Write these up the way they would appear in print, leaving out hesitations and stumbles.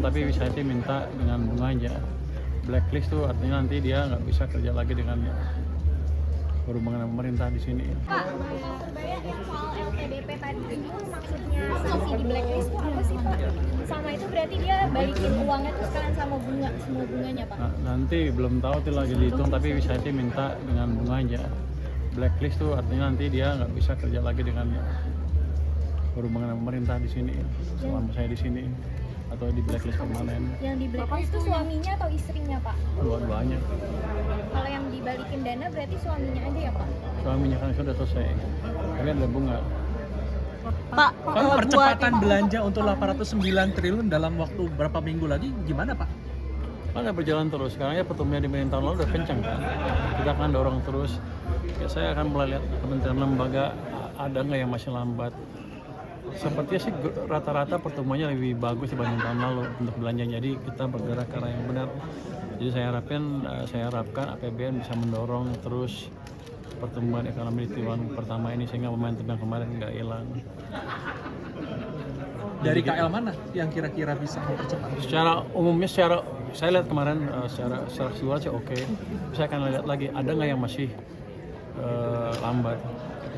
Tapi saya sih minta dengan bunga aja. Blacklist tuh artinya nanti dia nggak bisa kerja lagi dengan berhubungan dengan pemerintah di sini. Pak, sebenarnya yang soal LPDP tadi itu maksudnya sanksi di blacklist itu apa sih Pak? Sama itu berarti dia balikin uangnya tuh sekalian sama bunga, semua bunganya Pak? Nah, nanti belum tahu tuh lagi dihitung, tapi saya sih minta dengan bunga aja. Blacklist tuh artinya nanti dia nggak bisa kerja lagi dengan berhubungan dengan pemerintah di sini selama saya di sini, atau di blacklist permanen. Yang di blacklist itu suaminya atau istrinya Pak? Dua-duanya. Kalau yang dibalikin dana berarti suaminya aja ya Pak? Suaminya kan sudah selesai, tapi ada bunga. Pak, Pak, percepatan belanja untuk 809 triliun dalam waktu berapa minggu lagi gimana Pak? Kan berjalan terus, sekarang ya pertumbuhan dibanding tahun lalu udah kencang kan. Kita akan dorong terus. Ya, saya akan mulai lihat kementerian lembaga ada nggak yang masih lambat. Sepertinya sih rata-rata pertumbuhannya lebih bagus dibanding tahun lalu untuk belanja. Jadi kita bergerak ke arah yang benar. Jadi saya harapkan APBN bisa mendorong terus pertumbuhan ekonomi di triwulan pertama ini sehingga momentum yang kemarin nggak hilang. Dari KL mana yang kira-kira bisa mempercepat? Secara umumnya, saya lihat kemarin secara keseluruhan sih oke. Saya akan lihat lagi ada nggak yang masih lambat.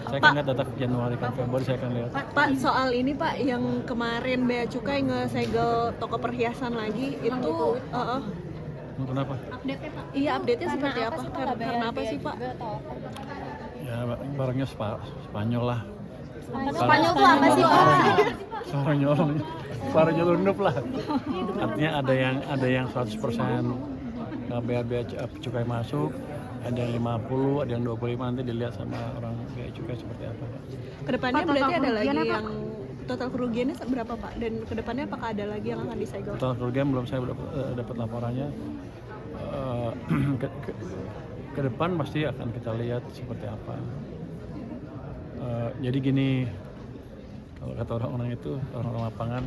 Saya akan lihat data Januari kan Februari saya akan lihat. Pak, soal ini Pak, yang kemarin Bea Cukai ngesegel toko perhiasan lagi itu, Kenapa? Update-nya Pak? iya update-nya Karena seperti apa apa? sih, Pak? Nggak bayar Karena apa biaya sih Pak? juga atau apa? Ya barangnya Spanyol lah. Spanyol tuh apa sih Pak? Spanyol lunup lah. Artinya ada yang 100% bea cukai masuk, ada yang 50, ada yang 25, nanti dilihat sama orang bea cukai seperti apa. Kedepannya berarti ada lagi yang total kerugiannya berapa Pak? Dan kedepannya apakah ada lagi yang akan disegel? Total kerugian belum saya dapat laporannya. Ke depan pasti akan kita lihat seperti apa. Jadi gini, kalau kata orang-orang itu, orang-orang lapangan,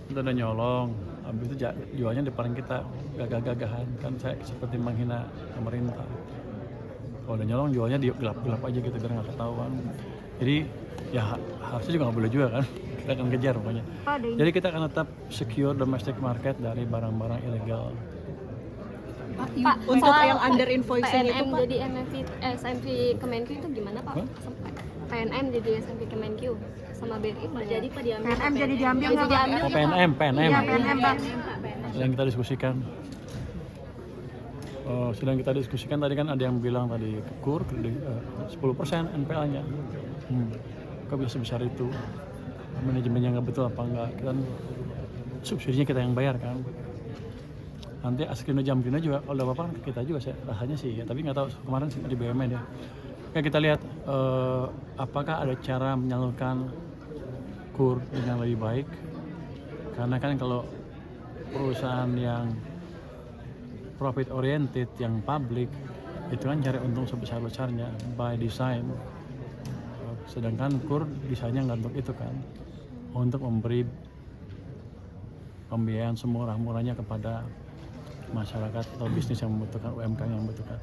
itu udah nyolong, habis itu jualnya depan kita gagah-gagahan, kan saya seperti menghina pemerintah. Kalau udah nyolong jualnya di gelap-gelap aja gitu biar nggak ketahuan. Jadi ya harusnya juga nggak boleh juga kan, kita akan kejar pokoknya. Jadi kita akan tetap secure domestic market dari barang-barang ilegal. Pak, Untuk soal yang under invoicing itu PNM Pak? jadi SMP Kemenq itu gimana Pak? PNM jadi SMP Kemenq sama BRI jadi Pak diambil. PNM jadi diambil Jadi nggak, Pak? diambil. Oh, PNM. Iya, PNM, Pak. Yang kita diskusikan. Sedang kita diskusikan tadi kan ada yang bilang tadi KUR 10% NPL-nya. Kok bisa sebesar itu? Manajemennya nggak betul apa enggak? Kan subsidinya kita yang bayar kan. Nanti Askrino Jamkrino juga kalau udah apa-apa kan kita juga rasanya sih ya, tapi nggak tahu kemarin di BUMN ya. Oke, kita lihat apakah ada cara menyalurkan KUR dengan lebih baik, karena kan kalau perusahaan yang profit oriented, yang public itu kan cari untung sebesar-besarnya by design, sedangkan KUR desainnya nggak untuk itu kan, untuk memberi pembiayaan semurah-murahnya kepada masyarakat atau bisnis yang membutuhkan, UMKM yang membutuhkan.